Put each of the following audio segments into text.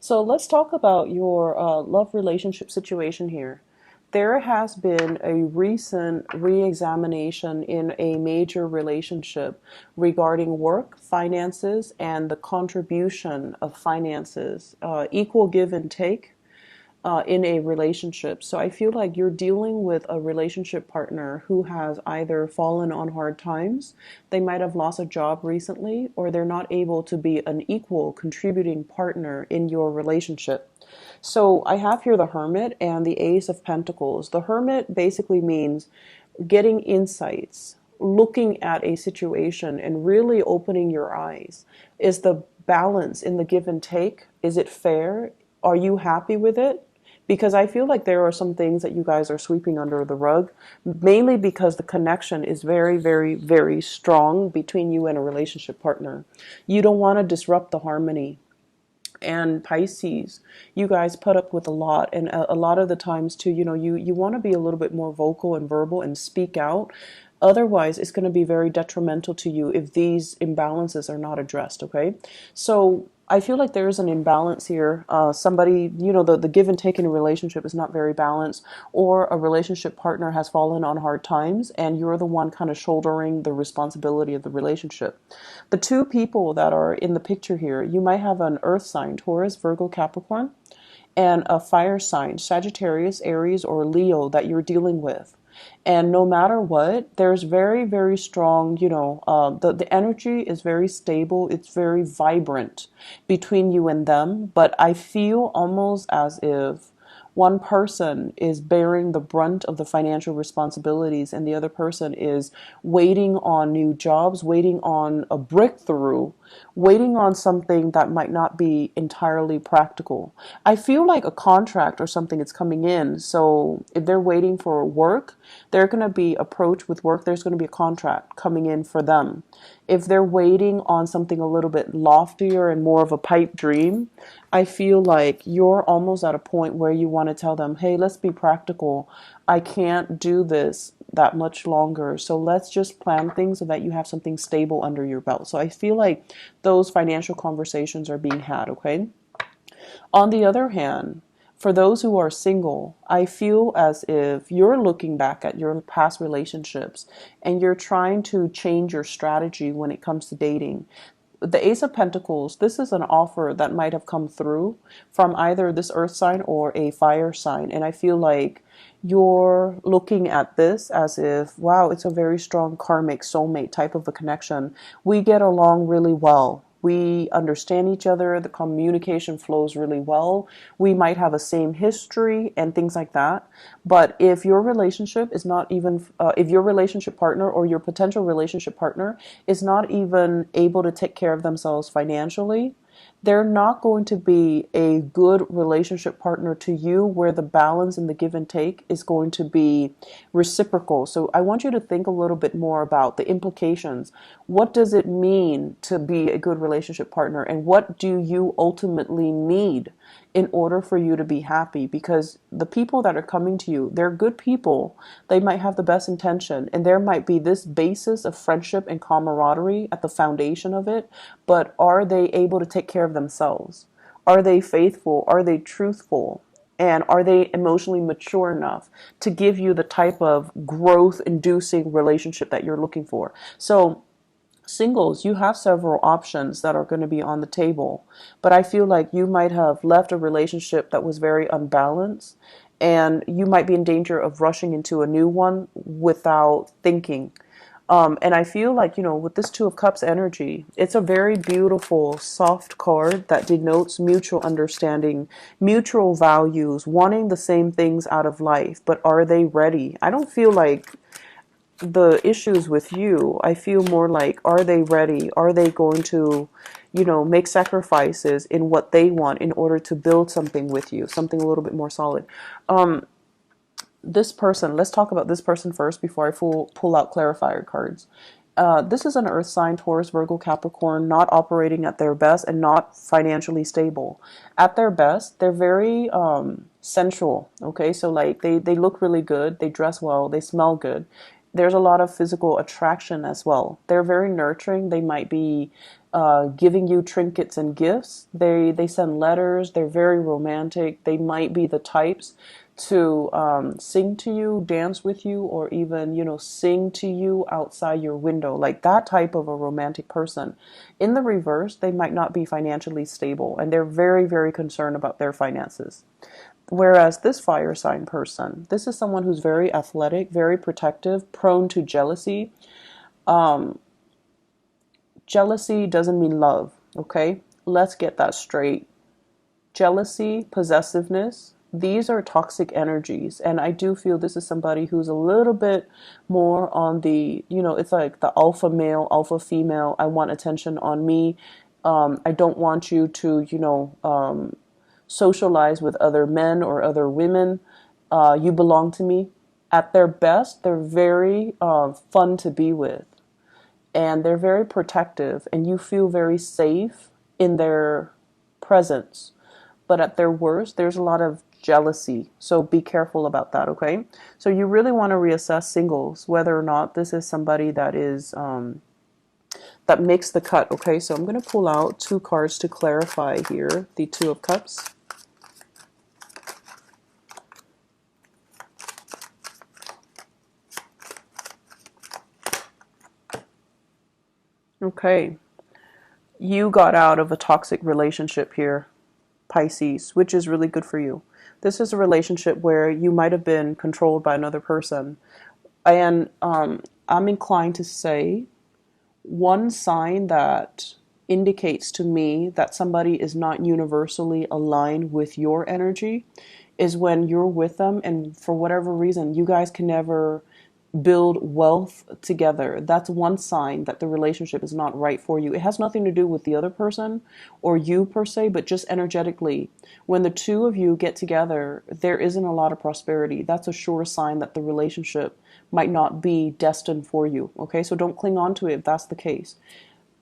So let's talk about your love relationship situation here. There has been a recent re-examination in a major relationship regarding work, finances, and the contribution of finances, equal give and take in a relationship. So I feel like you're dealing with a relationship partner who has either fallen on hard times, they might have lost a job recently, or they're not able to be an equal contributing partner in your relationship. So I have here the Hermit and the Ace of Pentacles. The Hermit basically means getting insights, looking at a situation and really opening your eyes. Is the balance in the give and take? Is it fair? Are you happy with it? Because I feel like there are some things that you guys are sweeping under the rug, mainly because the connection is very, very, very strong between you and a relationship partner. You don't want to disrupt the harmony. And Pisces, you guys put up with a lot, and a lot of the times too, you want to be a little bit more vocal and verbal and speak out. Otherwise, it's going to be very detrimental to you if these imbalances are not addressed. Okay, so I feel like there is an imbalance here. Somebody, the give and take in a relationship is not very balanced, or a relationship partner has fallen on hard times and you're the one kind of shouldering the responsibility of the relationship. The two people that are in the picture here, you might have an earth sign, Taurus, Virgo, Capricorn, and a fire sign, Sagittarius, Aries, or Leo, that you're dealing with. And no matter what, there's very, very strong, the energy is very stable. It's very vibrant between you and them. But I feel almost as if one person is bearing the brunt of the financial responsibilities and the other person is waiting on new jobs, waiting on a breakthrough, waiting on something that might not be entirely practical. I feel like a contract or something is coming in. So if they're waiting for work, they're going to be approached with work. There's going to be a contract coming in for them. If they're waiting on something a little bit loftier and more of a pipe dream, I feel like you're almost at a point where you want to tell them, hey, let's be practical. I can't do this that much longer. So let's just plan things so that you have something stable under your belt. So I feel like those financial conversations are being had, okay? On the other hand, for those who are single, I feel as if you're looking back at your past relationships and you're trying to change your strategy when it comes to dating. The Ace of Pentacles, this is an offer that might have come through from either this earth sign or a fire sign. And I feel like you're looking at this as if, wow, it's a very strong karmic soulmate type of a connection. We get along really well. We understand each other. The communication flows really well. We might have a same history and things like that. But if your relationship is not even, if your relationship partner or your potential relationship partner is not even able to take care of themselves financially, they're not going to be a good relationship partner to you where the balance and the give and take is going to be reciprocal. So I want you to think a little bit more about the implications. What does it mean to be a good relationship partner, and what do you ultimately need in order for you to be happy? Because the people that are coming to you, they're good people. They might have the best intention, and there might be this basis of friendship and camaraderie at the foundation of it, but are they able to take care of themselves? Are they faithful? Are they truthful? And are they emotionally mature enough to give you the type of growth inducing relationship that you're looking for? So singles, you have several options that are going to be on the table, but I feel like you might have left a relationship that was very unbalanced, and you might be in danger of rushing into a new one without thinking. And I feel like, with this Two of Cups energy, it's a very beautiful, soft card that denotes mutual understanding, mutual values, wanting the same things out of life, but are they ready? I don't feel like the issues with you. I feel more like, are they ready? Are they going to, make sacrifices in what they want in order to build something with you, something a little bit more solid? This person, let's talk about this person first before I pull out clarifier cards. This is an earth sign, Taurus, Virgo, Capricorn, not operating at their best and not financially stable. At their best, they're very sensual, okay? So like they look really good, they dress well, they smell good. There's a lot of physical attraction as well. They're very nurturing. They might be giving you trinkets and gifts. They send letters. They're very romantic. They might be the types to sing to you, dance with you, or even, sing to you outside your window. Like that type of a romantic person. In the reverse, they might not be financially stable, and they're very, very concerned about their finances. Whereas this fire sign person, this is someone who's very athletic, very protective, prone to jealousy. Jealousy doesn't mean love, okay? Let's get that straight. Jealousy, possessiveness, these are toxic energies. And I do feel this is somebody who's a little bit more on the, it's like the alpha male, alpha female. I want attention on me. I don't want you to, socialize with other men or other women. You belong to me. At their best, they're very fun to be with. And they're very protective, and you feel very safe in their presence. But at their worst, there's a lot of jealousy. So be careful about that, okay? So you really want to reassess singles, whether or not this is somebody that is that makes the cut, okay? So I'm going to pull out two cards to clarify here. The Two of Cups. Okay. You got out of a toxic relationship here, Pisces, which is really good for you. This is a relationship where you might have been controlled by another person. And I'm inclined to say one sign that indicates to me that somebody is not universally aligned with your energy is when you're with them and for whatever reason you guys can never build wealth together. That's one sign that the relationship is not right for you. It has nothing to do with the other person or you per se, but just energetically. When the two of you get together, there isn't a lot of prosperity. That's a sure sign that the relationship might not be destined for you. Okay, so don't cling on to it if that's the case.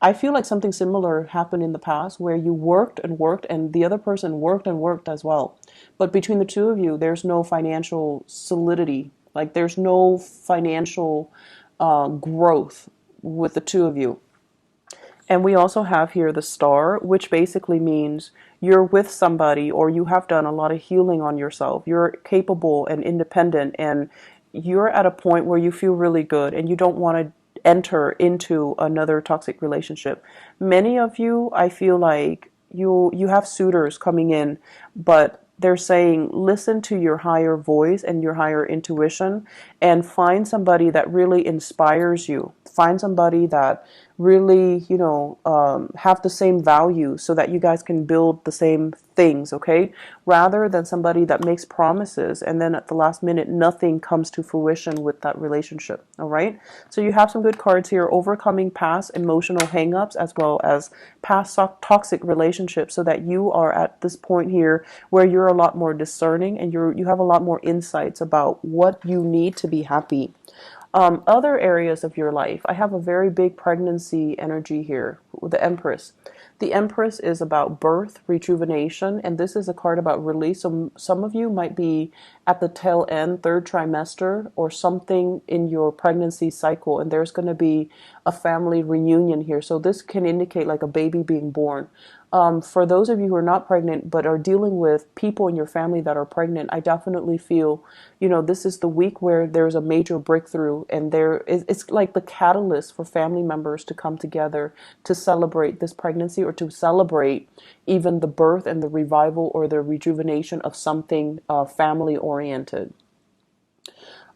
I feel like something similar happened in the past where you worked and worked and the other person worked and worked as well. But between the two of you, there's no financial solidity. Like there's no financial growth with the two of you. And we also have here the Star, which basically means you're with somebody or you have done a lot of healing on yourself. You're capable and independent and you're at a point where you feel really good and you don't want to enter into another toxic relationship. Many of you, I feel like you have suitors coming in, but they're saying listen to your higher voice and your higher intuition and find somebody that really inspires you. Find somebody that really, have the same value so that you guys can build the same things, okay? Rather than somebody that makes promises and then at the last minute nothing comes to fruition with that relationship, all right? So you have some good cards here, overcoming past emotional hangups as well as past toxic relationships so that you are at this point here where you're a lot more discerning and you have a lot more insights about what you need to be happy. Other areas of your life, I have a very big pregnancy energy here with the Empress. The Empress is about birth, rejuvenation, and this is a card about release. So some of you might be at the tail end, third trimester, or something in your pregnancy cycle, and there's going to be a family reunion here. So this can indicate like a baby being born. For those of you who are not pregnant but are dealing with people in your family that are pregnant, I definitely feel, this is the week where there's a major breakthrough and it's like the catalyst for family members to come together to celebrate this pregnancy or to celebrate even the birth and the revival or the rejuvenation of something family oriented.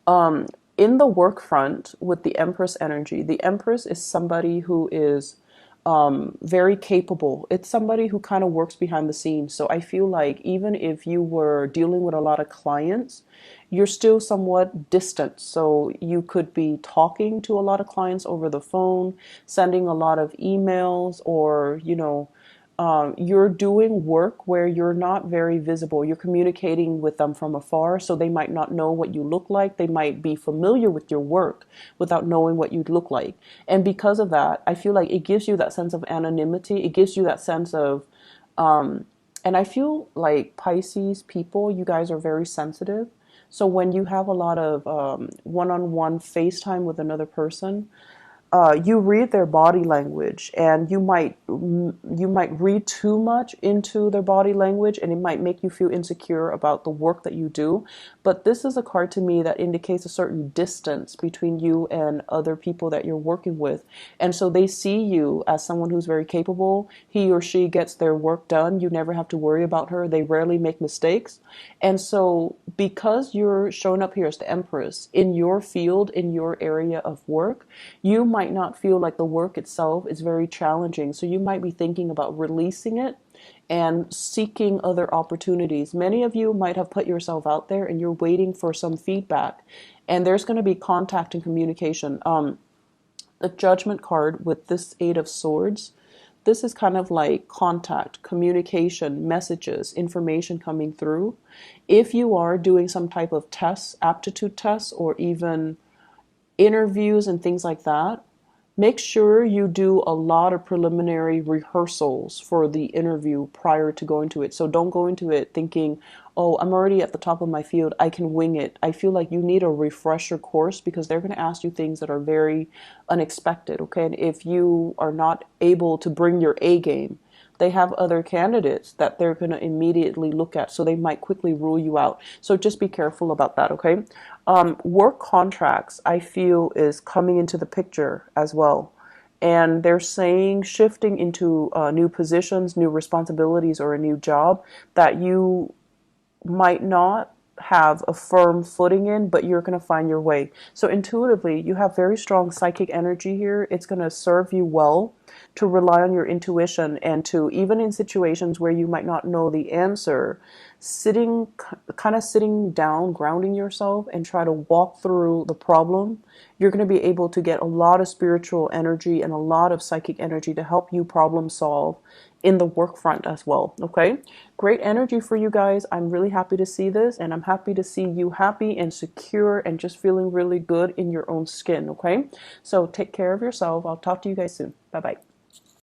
In the work front with the Empress energy, the Empress is somebody who is very capable. It's somebody who kind of works behind the scenes. So I feel like even if you were dealing with a lot of clients, you're still somewhat distant. So you could be talking to a lot of clients over the phone, sending a lot of emails, or, you're doing work where you're not very visible. You're communicating with them from afar, so they might not know what you look like. They might be familiar with your work without knowing what you look like. And because of that, I feel like it gives you that sense of anonymity. It gives you that sense of, and I feel like Pisces people, you guys are very sensitive. So when you have a lot of one-on-one FaceTime with another person, you read their body language, and you might read too much into their body language, and it might make you feel insecure about the work that you do. But this is a card to me that indicates a certain distance between you and other people that you're working with. And so they see you as someone who's very capable. He or she gets their work done. You never have to worry about her. They rarely make mistakes. And so because you're showing up here as the Empress in your field, in your area of work, you might not feel like the work itself is very challenging. So you might be thinking about releasing it and seeking other opportunities. Many of you might have put yourself out there and you're waiting for some feedback. And there's going to be contact and communication. The Judgment card with this Eight of Swords, this is kind of like contact, communication, messages, information coming through. If you are doing some type of tests, aptitude tests, or even interviews and things like that, make sure you do a lot of preliminary rehearsals for the interview prior to going to it. So don't go into it thinking, oh, I'm already at the top of my field, I can wing it. I feel like you need a refresher course because they're going to ask you things that are very unexpected, okay? And if you are not able to bring your A game, they have other candidates that they're going to immediately look at, so they might quickly rule you out. So just be careful about that, okay? Work contracts, I feel, is coming into the picture as well. And they're saying shifting into new positions, new responsibilities, or a new job that you might not have a firm footing in, but you're going to find your way. So intuitively, you have very strong psychic energy here. It's going to serve you well to rely on your intuition, and to, even in situations where you might not know the answer, sitting down, grounding yourself, and try to walk through the problem. You're going to be able to get a lot of spiritual energy and a lot of psychic energy to help you problem solve in the work front as well. Okay, great energy for you guys. I'm really happy to see this, and I'm happy to see you happy and secure and just feeling really good in your own skin. Okay, so take care of yourself. I'll talk to you guys soon. Bye bye.